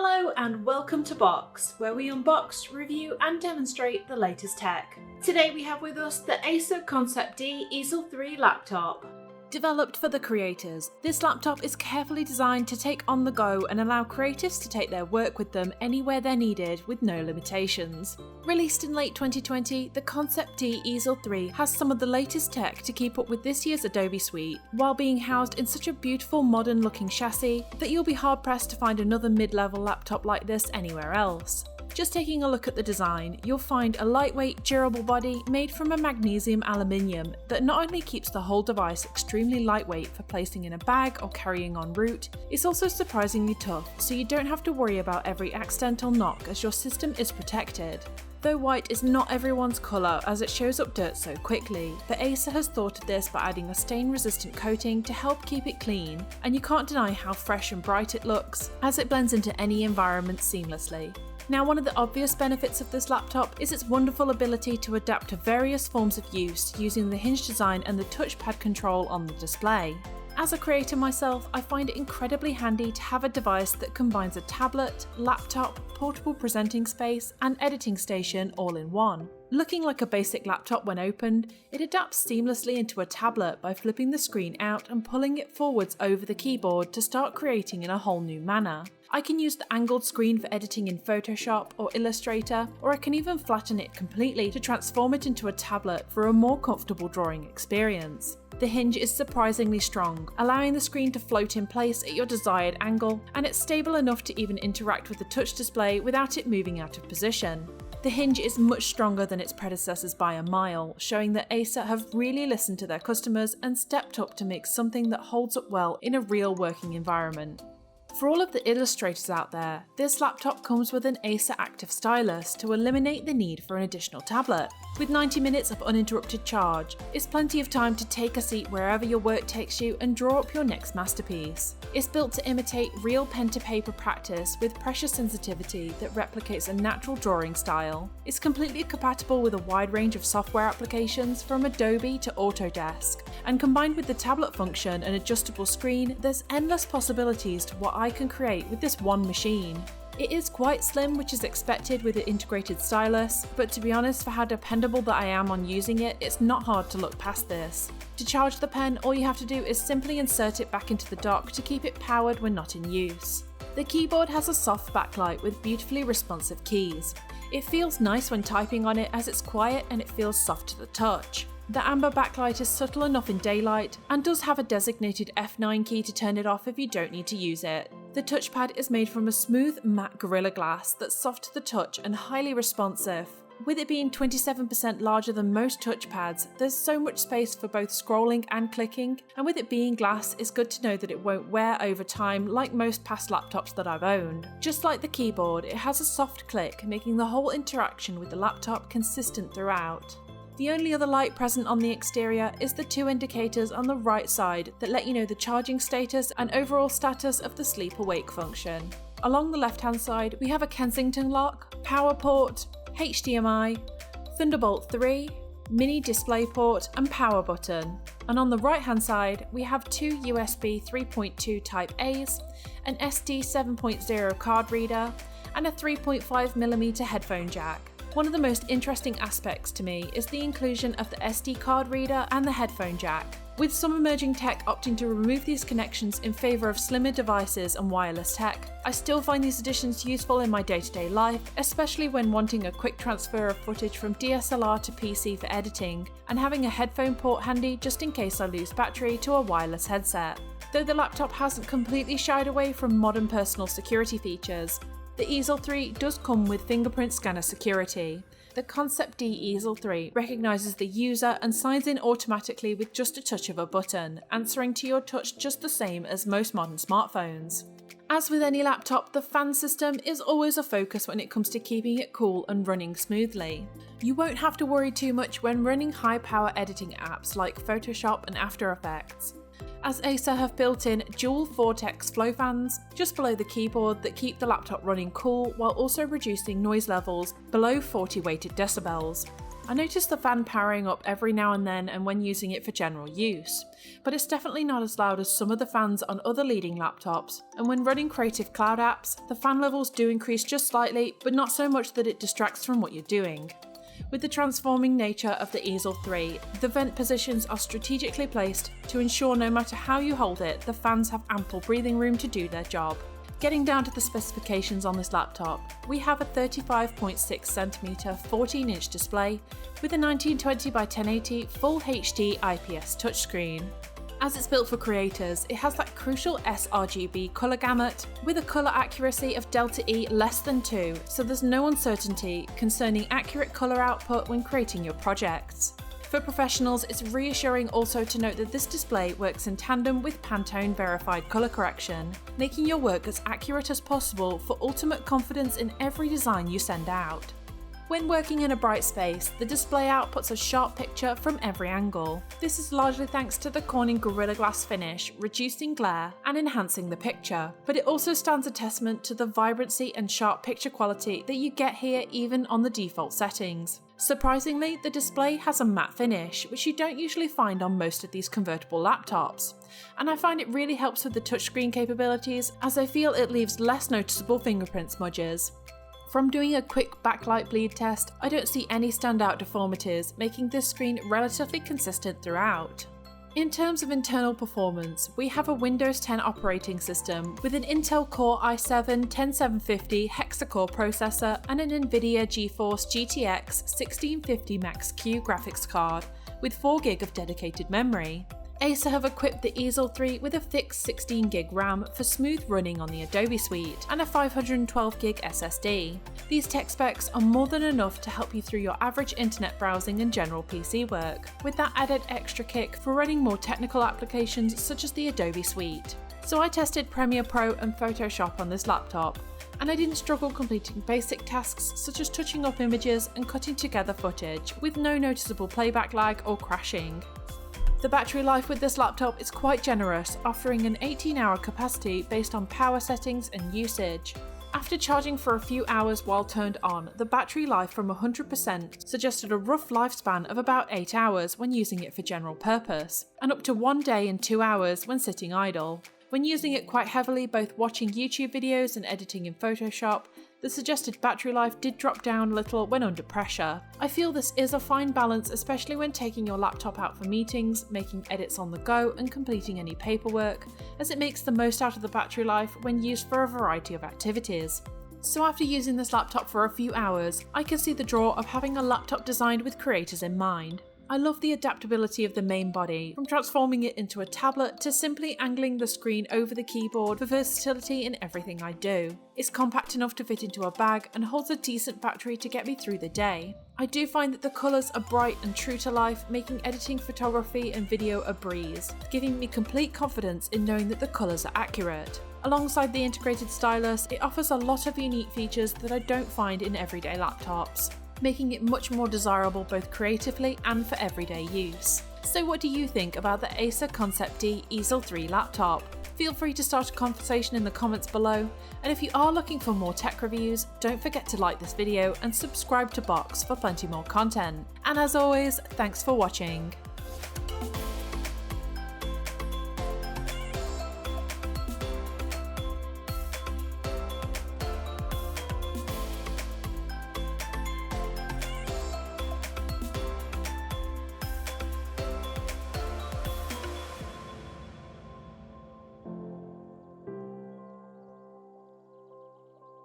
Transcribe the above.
Hello and welcome to Box, where we unbox, review and demonstrate the latest tech. Today we have with us the Acer ConceptD Ezel 3 laptop. Developed for the creators, this laptop is carefully designed to take on the go and allow creatives to take their work with them anywhere they're needed with no limitations. Released in late 2020, the ConceptD Ezel 3 has some of the latest tech to keep up with this year's Adobe suite, while being housed in such a beautiful modern looking chassis that you'll be hard pressed to find another mid-level laptop like this anywhere else. Just taking a look at the design, you'll find a lightweight, durable body made from a magnesium aluminium that not only keeps the whole device extremely lightweight for placing in a bag or carrying en route, it's also surprisingly tough, so you don't have to worry about every accidental knock as your system is protected. Though white is not everyone's colour as it shows up dirt so quickly, the Acer has thought of this by adding a stain-resistant coating to help keep it clean, and you can't deny how fresh and bright it looks, as it blends into any environment seamlessly. Now, one of the obvious benefits of this laptop is its wonderful ability to adapt to various forms of use using the hinge design and the touchpad control on the display. As a creator myself, I find it incredibly handy to have a device that combines a tablet, laptop, portable presenting space, and editing station all in one. Looking like a basic laptop when opened, it adapts seamlessly into a tablet by flipping the screen out and pulling it forwards over the keyboard to start creating in a whole new manner. I can use the angled screen for editing in Photoshop or Illustrator, or I can even flatten it completely to transform it into a tablet for a more comfortable drawing experience. The hinge is surprisingly strong, allowing the screen to float in place at your desired angle, and it's stable enough to even interact with the touch display without it moving out of position. The hinge is much stronger than its predecessors by a mile, showing that Acer have really listened to their customers and stepped up to make something that holds up well in a real working environment. For all of the illustrators out there, this laptop comes with an Acer Active Stylus to eliminate the need for an additional tablet. With 90 minutes of uninterrupted charge, it's plenty of time to take a seat wherever your work takes you and draw up your next masterpiece. It's built to imitate real pen-to-paper practice with pressure sensitivity that replicates a natural drawing style. It's completely compatible with a wide range of software applications from Adobe to Autodesk, and combined with the tablet function and adjustable screen, there's endless possibilities to what I can create with this one machine. It is quite slim, which is expected with an integrated stylus, but to be honest, for how dependable that I am on using it, it's not hard to look past this. To charge the pen, all you have to do is simply insert it back into the dock to keep it powered when not in use. The keyboard has a soft backlight with beautifully responsive keys. It feels nice when typing on it as it's quiet and it feels soft to the touch. The amber backlight is subtle enough in daylight and does have a designated F9 key to turn it off if you don't need to use it. The touchpad is made from a smooth matte Gorilla Glass that's soft to the touch and highly responsive. With it being 27% larger than most touchpads, there's so much space for both scrolling and clicking, and with it being glass, it's good to know that it won't wear over time like most past laptops that I've owned. Just like the keyboard, it has a soft click, making the whole interaction with the laptop consistent throughout. The only other light present on the exterior is the two indicators on the right side that let you know the charging status and overall status of the sleep-awake function. Along the left-hand side, we have a Kensington lock, power port, HDMI, Thunderbolt 3, mini DisplayPort and power button. And on the right-hand side, we have two USB 3.2 Type A's, an SD 7.0 card reader, and a 3.5mm headphone jack. One of the most interesting aspects to me is the inclusion of the SD card reader and the headphone jack. With some emerging tech opting to remove these connections in favour of slimmer devices and wireless tech, I still find these additions useful in my day-to-day life, especially when wanting a quick transfer of footage from DSLR to PC for editing, and having a headphone port handy just in case I lose battery to a wireless headset. Though the laptop hasn't completely shied away from modern personal security features, the Ezel 3 does come with Fingerprint Scanner security. The ConceptD Ezel 3 recognises the user and signs in automatically with just a touch of a button, answering to your touch just the same as most modern smartphones. As with any laptop, the fan system is always a focus when it comes to keeping it cool and running smoothly. You won't have to worry too much when running high-power editing apps like Photoshop and After Effects, as Acer have built in dual vortex flow fans just below the keyboard that keep the laptop running cool while also reducing noise levels below 40 weighted decibels. I notice the fan powering up every now and then and when using it for general use, but it's definitely not as loud as some of the fans on other leading laptops, and when running Creative Cloud apps, the fan levels do increase just slightly, but not so much that it distracts from what you're doing. With the transforming nature of the Ezel 3, the vent positions are strategically placed to ensure no matter how you hold it, the fans have ample breathing room to do their job. Getting down to the specifications on this laptop, we have a 35.6cm 14-inch display with a 1920 by 1080 Full HD IPS touchscreen. As it's built for creators, it has that crucial sRGB colour gamut with a colour accuracy of Delta E less than 2, so there's no uncertainty concerning accurate colour output when creating your projects. For professionals, it's reassuring also to note that this display works in tandem with Pantone verified colour correction, making your work as accurate as possible for ultimate confidence in every design you send out. When working in a bright space, the display outputs a sharp picture from every angle. This is largely thanks to the Corning Gorilla Glass finish, reducing glare and enhancing the picture, but it also stands a testament to the vibrancy and sharp picture quality that you get here even on the default settings. Surprisingly, the display has a matte finish, which you don't usually find on most of these convertible laptops, and I find it really helps with the touchscreen capabilities as I feel it leaves less noticeable fingerprint smudges. From doing a quick backlight bleed test, I don't see any standout deformities, making this screen relatively consistent throughout. In terms of internal performance, we have a Windows 10 operating system with an Intel Core i7-10750 hexa-core processor and an NVIDIA GeForce GTX 1650 Max-Q graphics card with 4GB of dedicated memory. Acer have equipped the Ezel 3 with a fixed 16GB RAM for smooth running on the Adobe suite and a 512GB SSD. These tech specs are more than enough to help you through your average internet browsing and general PC work, with that added extra kick for running more technical applications such as the Adobe suite. So I tested Premiere Pro and Photoshop on this laptop, and I didn't struggle completing basic tasks such as touching up images and cutting together footage, with no noticeable playback lag or crashing. The battery life with this laptop is quite generous, offering an 18-hour capacity based on power settings and usage. After charging for a few hours while turned on, the battery life from 100% suggested a rough lifespan of about 8 hours when using it for general purpose, and up to 1 day and 2 hours when sitting idle. When using it quite heavily, both watching YouTube videos and editing in Photoshop, the suggested battery life did drop down a little when under pressure. I feel this is a fine balance, especially when taking your laptop out for meetings, making edits on the go and completing any paperwork, as it makes the most out of the battery life when used for a variety of activities. So after using this laptop for a few hours, I can see the draw of having a laptop designed with creators in mind. I love the adaptability of the main body, from transforming it into a tablet to simply angling the screen over the keyboard for versatility in everything I do. It's compact enough to fit into a bag and holds a decent battery to get me through the day. I do find that the colours are bright and true to life, making editing photography and video a breeze, giving me complete confidence in knowing that the colours are accurate. Alongside the integrated stylus, it offers a lot of unique features that I don't find in everyday laptops, making it much more desirable both creatively and for everyday use. So what do you think about the Acer ConceptD Ezel 3 laptop? Feel free to start a conversation in the comments below, and if you are looking for more tech reviews, don't forget to like this video and subscribe to Box for plenty more content. And as always, thanks for watching.